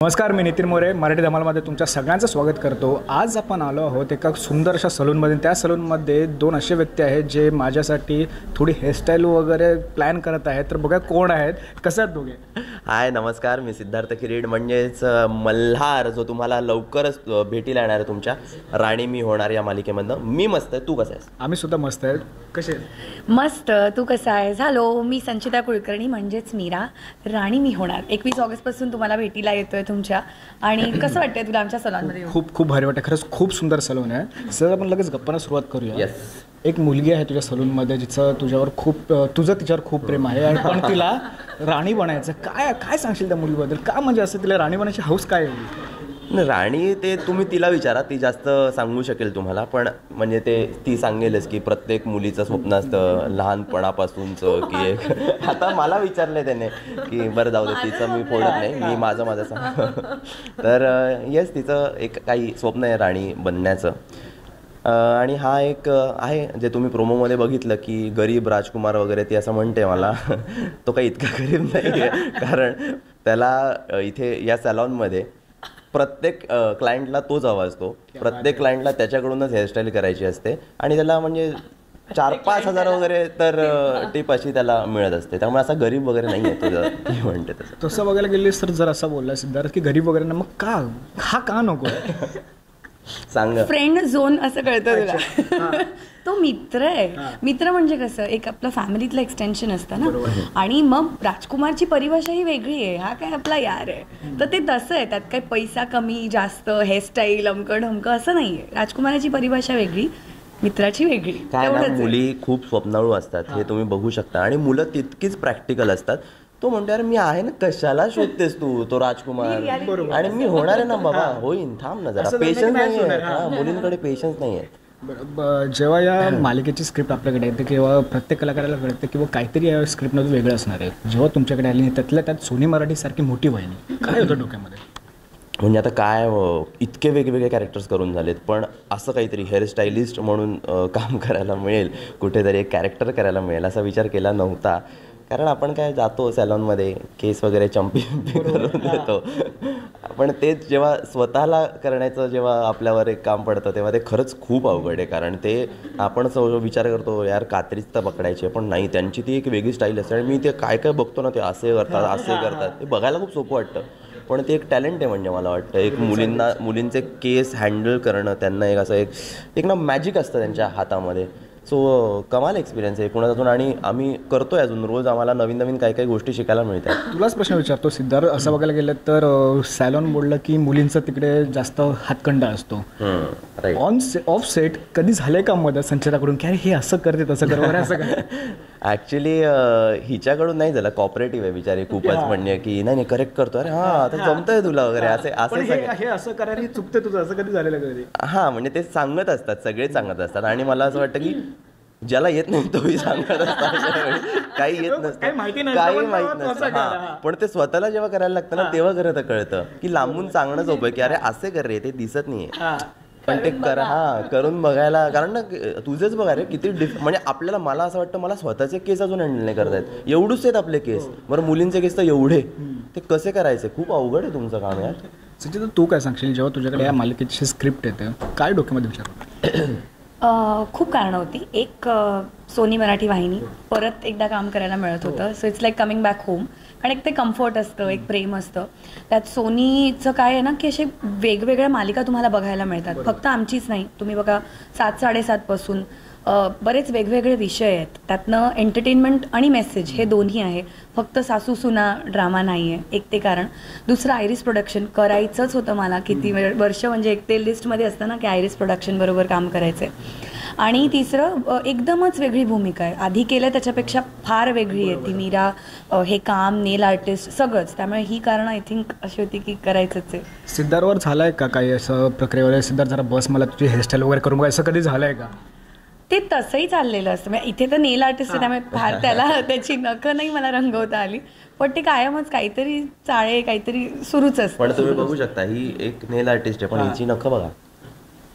नमस्कार, मी नितीन मोरे मराठी धमालमध्ये तुमच्या सगळ्यांचं स्वागत करतो. आज आपण आलो आहोत एका सुंदर अशा सलूनमध्ये. त्या सलूनमध्ये दोन असे व्यक्ती आहेत जे माझ्यासाठी थोडी हेअरस्टाईल वगैरे प्लॅन करत आहेत. तर बघा कोण आहेत, कसं आहेत दोघे. हाय, नमस्कार. मी सिद्धार्थ किरीड, म्हणजेच मल्हार, जो तुम्हाला लवकरच भेटीला येणार आहे तुमच्या राणी मी होणार या मालिकेमधनं. मी मस्त आहे, तू कसा आहेस? आम्ही सुद्धा मस्त आहेत. कसे? मस्त. तू कसा आहेस? हॅलो, मी संचिता कुलकर्णी म्हणजेच मीरा, राणी मी होणार. 21 ऑगस्टपासून तुम्हाला भेटीला येतोय तुमच्या. आणि कसं वाटतंय तुला आमच्या सलूनमध्ये? खूप भारी वाटतं. खरंच खूप सुंदर सलून आहे. सर, आपण लगेच गप्पांना सुरुवात करूया. येस. एक मुलगी आहे तुझ्या सलूनमध्ये जिचं तुझं तिच्यावर खूप प्रेम आहे आणि पण तिला राणी बनायचं. काय सांगशील त्या मुलीबद्दल? का म्हणजे असं तिला राणी बनायची हौस काय आहे? राणी ते तुम्ही तिला विचारा, ती जास्त सांगू शकेल तुम्हाला. पण म्हणजे ती सांगेलच की प्रत्येक मुलीचं स्वप्न असतं लहानपणापासूनचं की एक आता मला विचारलं आहे त्याने की बरं जाऊ दे, तिचं मी फोडत नाही, मी माझं सांग. तर येस, तिचं एक काही स्वप्न आहे राणी बनण्याचं. आणि हा एक आहे जे तुम्ही प्रोमोमध्ये बघितलं की गरीब राजकुमार वगैरे ती असं म्हणते मला. तो काही इतका गरीब नाही आहे, कारण त्याला इथे या सॅलॉनमध्ये प्रत्येक क्लायंटला तोच हवा असतो. प्रत्येक क्लायंटला त्याच्याकडूनच हेअरस्टाईल करायची असते आणि त्याला म्हणजे 4-5 हजार वगैरे तर टिप अशी त्याला मिळत असते. त्यामुळे असा गरीब वगैरे नाही आहे तुझं, ती म्हणते तसं. तसं बघायला गेलीस तर जर असं बोलला सिद्धार्थ की गरीब वगैरे ना, मग का नको? सांग. फ्रेंड झोन असं कळतं तुला. तो मित्र आहे. मित्र म्हणजे कसं, एक आपलं फॅमिलीतलं एक्सटेन्शन असतं ना. आणि मग राजकुमारची परिभाषा ही वेगळी आहे. हा काय आपला यार आहे, तर ते तसं आहे. त्यात काही पैसा कमी जास्त, हेअरस्टाईल अमकं ढमकं असं नाही आहे. राजकुमाराची परिभाषा वेगळी, मित्राची वेगळी. काय ना, मुली खूप स्वप्नाळू असतात, हे तुम्ही बघू शकता. आणि मुलं तितकीच प्रॅक्टिकल असतात. तो म्हणतो अरे मी आहे ना, कशाला शोधतेस तू तो राजकुमार, आणि मी होणार आहे ना बाबा, होईन, थांब ना जरा. पेशन्स नाही आहे मुलींकडे, पेशन्स नाही आहे. जेव्हा या मालिकेची स्क्रिप्ट आपल्याकडे येते किंवा प्रत्येक कलाकाराला कळतं किंवा काहीतरी या स्क्रिप्टमधून वेगळं असणार आहे, जेव्हा तुमच्याकडे आली त्यातल्या त्यात सोनी मराठी सारखी मोठी वाहिनी, काय होतं डोक्यामध्ये? म्हणजे आता काय, इतके वेगवेगळे कॅरेक्टर्स करून झालेत, पण असं काहीतरी हेअरस्टायलिस्ट म्हणून काम करायला मिळेल, कुठेतरी एक कॅरेक्टर करायला मिळेल असा विचार केला नव्हता. कारण आपण काय जातो सॅलॉनमध्ये, केस वगैरे चंपी करून देतो. पण तेच जेव्हा स्वतःला करण्याचं जेव्हा आपल्यावर एक काम पडतं तेव्हा ते खरंच खूप अवघड आहे. कारण ते आपण विचार करतो यार कात्रीच तर पकडायची, पण नाही, त्यांची ती एक वेगळी स्टाईल असते. आणि मी ते काय बघतो ना, ते असे करतात, ते बघायला खूप सोपं वाटतं. पण ते एक टॅलेंट आहे. म्हणजे मला वाटतं एक मुलींचे केस हँडल करणं, त्यांना एक असं एक ना मॅजिक असतं त्यांच्या हातामध्ये. सो कमाल एक्सपिरियन्स आहे कुणाच्यातून. आणि आम्ही करतोय अजून, रोज आम्हाला नवीन नवीन काही गोष्टी शिकायला मिळतात. तुलाच प्रश्न विचारतो सिद्धार्थ, असं बघायला गेलं तर सॅलॉन बोललं की मुलींचा तिकडे जास्त हातखंडा असतो. ऑफ सेट कधी झालंय का मदत संचिताकडून की अरे हे असं करते तसं कर वगैरे असं काय? ॲक्च्युली हिच्याकडून नाही झालं, कॉपरेटिव्ह आहे बिचारी खूपच. म्हणजे की नाही करेक्ट करतो, अरे हां आता जमतंय तुला वगैरे, हे असं करायला चुकते तुझं, असं कधी झालेलं कधी? हां, म्हणजे ते सांगत असतात, सगळेच सांगत असतात. आणि मला असं वाटतं की ज्याला येत नाही तोही सांगत असतात. काही येत नसतं, काही माहित नसतं. हां, पण ते स्वतःला जेव्हा करायला लागतं ना, तेव्हा खरं कळतं की लांबून सांगणं सोपं की अरे असे कर रे, ते दिसत नाहीये, पण ते करून बघायला. कारण ना तुझेच बघा रे किती म्हणजे आपल्याला, मला असं वाटतं मला स्वतःचे केस अजून हँडल नाही करता येत, एवढूच आहेत आपले केस. बरं मुलींचे केस तर एवढे, ते कसे करायचे? खूप अवघड आहे तुमचं काम यार. संचिता, तू काय सांगशील जेव्हा तुझ्याकडे या मालिकेची स्क्रिप्ट येते, काय डोक्यामध्ये विचार? खूप कारणं होती. एक, सोनी मराठी वाहिनी, परत एकदा काम करायला मिळत होतं. So it's like coming back home. आणि एक ते कम्फर्ट असतं, एक प्रेम असतं. त्यात सोनीचं काय आहे ना की असे वेगवेगळ्या मालिका तुम्हाला बघायला मिळतात. फक्त आमचीच नाही, तुम्ही बघा 7-7:30 पासून बरेच वेगवेगळे विषय आहेत. त्यातनं एंटरटेनमेंट आणि मेसेज हे दोन्ही आहे. फक्त सासू सुना ड्रामा नाही आहे, एक ते कारण. दुसरं, आयरिस प्रोडक्शन करायचंच होतं मला किती वर्ष. म्हणजे एक ते लिस्टमध्ये असतं ना की आयरिस प्रोडक्शन बरोबर काम करायचं आहे. आणि तिसरं, एकदमच वेगळी भूमिका आहे. आधी केलं त्याच्यापेक्षा फार वेगळी आहे ती. मीरा, हे काम, नेल आर्टिस्ट, सगळंच. त्यामुळे ही कारणं आय थिंक अशी होती की करायचंच आहे. सिद्धार्थवर झालं आहे का काही असं प्रक्रियेवर? सिद्धार्थ जरा बस, मला तुझी हेअरस्टाईल वगैरे करून बघा, असं कधी झालं आहे का? ते तसंही चाललेलं असतं. म्हणजे इथे तर नेल आर्टिस्ट आहे, त्यामुळे फार त्याला त्याची नखं नाही मला रंगवता आली. पण ते कायमच काहीतरी चाळे काहीतरी सुरूच असतं. पण तुम्ही बघू शकता ही एक नेल आर्टिस्ट आहे, पण हिची नखं बघा,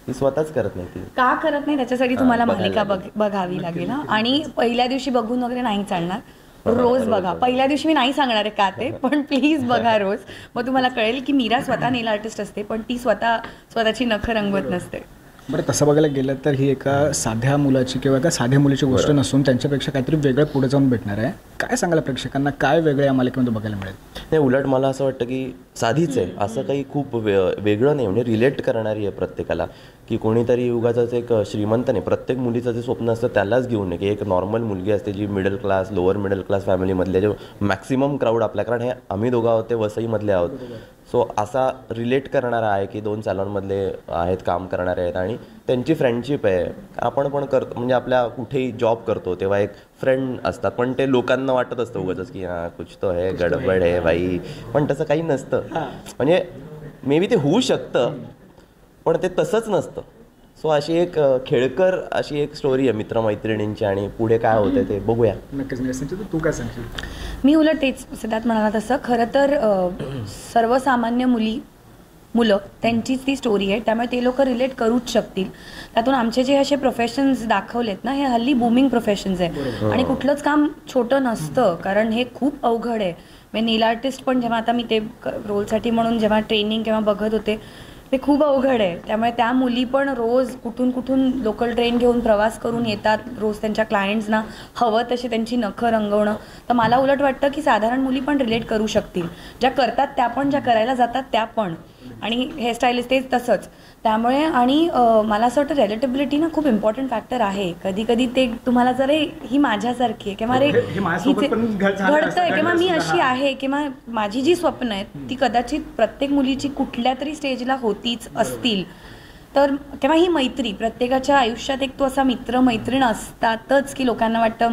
ती स्वतःच करत नाही. ती का करत नाही त्याच्यासाठी तुम्हाला मालिका बघावी लागेल ना. आणि पहिल्या दिवशी बघून वगैरे नाही चालणार. रोज बघा. पहिल्या दिवशी मी नाही सांगणार आहे का ते, पण प्लीज बघा रोज. मग तुम्हाला कळेल की मीरा स्वतः नेल आर्टिस्ट असते, पण ती स्वतःची नखं रंगवत नसते. बरं, तसं बघायला गेलं तर ही एका साध्या मुलाची किंवा एका साध्या मुलीची गोष्ट नसून त्यांच्यापेक्षा काहीतरी वेगळं पुढे जाऊन भेटणार आहे. काय सांगायला प्रेक्षकांना, काय वेगळं या मालिकेमध्ये बघायला मिळेल? नाही, उलट मला असं वाटतं की साधीच आहे, असं काही खूप वेगळं नाही. म्हणजे रिलेट करणारी आहे प्रत्येकाला, की कोणीतरी युगाचाच एक श्रीमंत नाही, प्रत्येक मुलीचं जे स्वप्न असतं त्यालाच घेऊन नये, की एक नॉर्मल मुलगी असते जी middle class, lower middle class फॅमिलीमधले जे मॅक्सिमम क्राऊड आपल्या, कारण हे आम्ही दोघं आहोत ते वसईमधले आहोत. सो असा रिलेट करणारा आहे की 2 सॅलॉनमधले आहेत, काम करणारे आहेत आणि त्यांची फ्रेंडशिप आहे. आपण पण करतो, म्हणजे आपल्या कुठेही जॉब करतो तेव्हा एक फ्रेंड असतात, पण ते लोकांना वाटत असतं उगाच की हां कुछ तो है, गडबड आहे बाई, पण तसं काही नसतं. म्हणजे मे बी ते होऊ शकतं, पण ते तसंच नसतं. सो अशी एक खेळकर अशी एक स्टोरी आहे मित्रमैत्रिणींची, आणि पुढे काय होतं ते बघूया. नक्कीच. तू काय सांगशील? मी उलट तेच सिद्धार्थ म्हणाला तसं, खरं तर सर्वसामान्य मुलं त्यांचीच ती स्टोरी आहे, त्यामुळे ते लोक रिलेट करूच शकतील. त्यातून आमचे जे असे प्रोफेशन्स दाखवलेत ना, हे हल्ली बूमिंग प्रोफेशन्स आहे आणि कुठलंच काम छोटं नसतं, कारण हे खूप अवघड आहे. म्हणजे नेल आर्टिस्ट पण जेव्हा आता मी ते रोलसाठी म्हणून जेव्हा ट्रेनिंग किंवा बघत होते, ते खूप अवघड आहे. त्यामुळे त्या मुली पण रोज कुठून लोकल ट्रेन घेऊन प्रवास करून येतात, रोज त्यांच्या क्लायंट्सना हवं तशी त्यांची नखं रंगवणं. तर मला उलट वाटतं की साधारण मुली पण रिलेट करू शकतील, ज्या करतात त्या पण, ज्या करायला जातात त्या पण, आणि हेअरस्टाईलिस्ट तेच तसंच. त्यामुळे आणि मला असं वाटतं रिलेटेबिलिटी ना खूप इम्पॉर्टंट फॅक्टर आहे. कधी कधी ते तुम्हाला जर ही माझ्यासारखी आहे किंवा घडतंय किंवा मी अशी आहे किंवा माझी जी स्वप्न आहेत ती कदाचित प्रत्येक मुलीची कुठल्या तरी स्टेजला होतीच असतील, तर किंवा ही मैत्री प्रत्येकाच्या आयुष्यात एक तो असा मित्र मैत्रीण असतातच की लोकांना वाटतं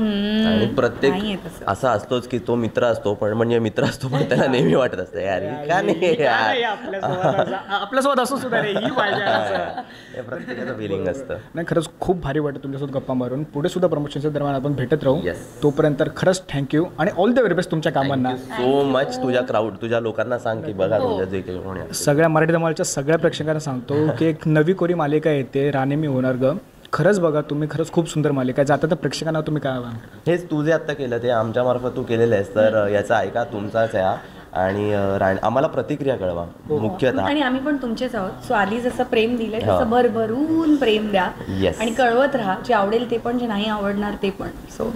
आणि प्रत्येक असा असतोच की तो मित्र असतो, पण म्हणजे मित्र असतो पण त्याला नेहमी वाटत असतं यार का नाही आपल्यासोबत असं सुद्धा ही पाहिजे, प्रत्येकाचं फिलिंग असतं. नाही, खरंच खूप भारी वाटतं तुमच्यासोबत गप्पा मारून. पुढे सुद्धा प्रमोशनच्या दरम्यान आपण भेटत राहू. तोपर्यंत खरंच थँक्यू आणि ऑल द व्हेरी बेस्ट तुमच्या कामांना. So much. तुझ्या लोकांना सांग की बघा तुझ्या जे काही कोणी सगळ्या मराठी धमालच्या सगळ्या प्रेक्षकांना सांगतो की एक नवी कोरी मालिका येते, राणे मी होणार ग. खरंच बघा तुम्ही, खरंच खूप सुंदर मालिका आहे. जाता तर प्रेक्षकांना तुम्ही काय आवाहन करा? हेच तू जे आत्ता केलं ते आमच्या मार्फत तू केलेलं आहेस, तर याचा ऐका, तुमचाच आहे आणि आम्हाला प्रतिक्रिया कळवा मुख्यतः. आणि आम्ही पण तुमचेच आहोत. सो आधी जसं प्रेम दिलंय तसं भरभरून प्रेम द्या आणि कळवत राहा, जे आवडेल ते पण, जे नाही आवडणार ते पण. सो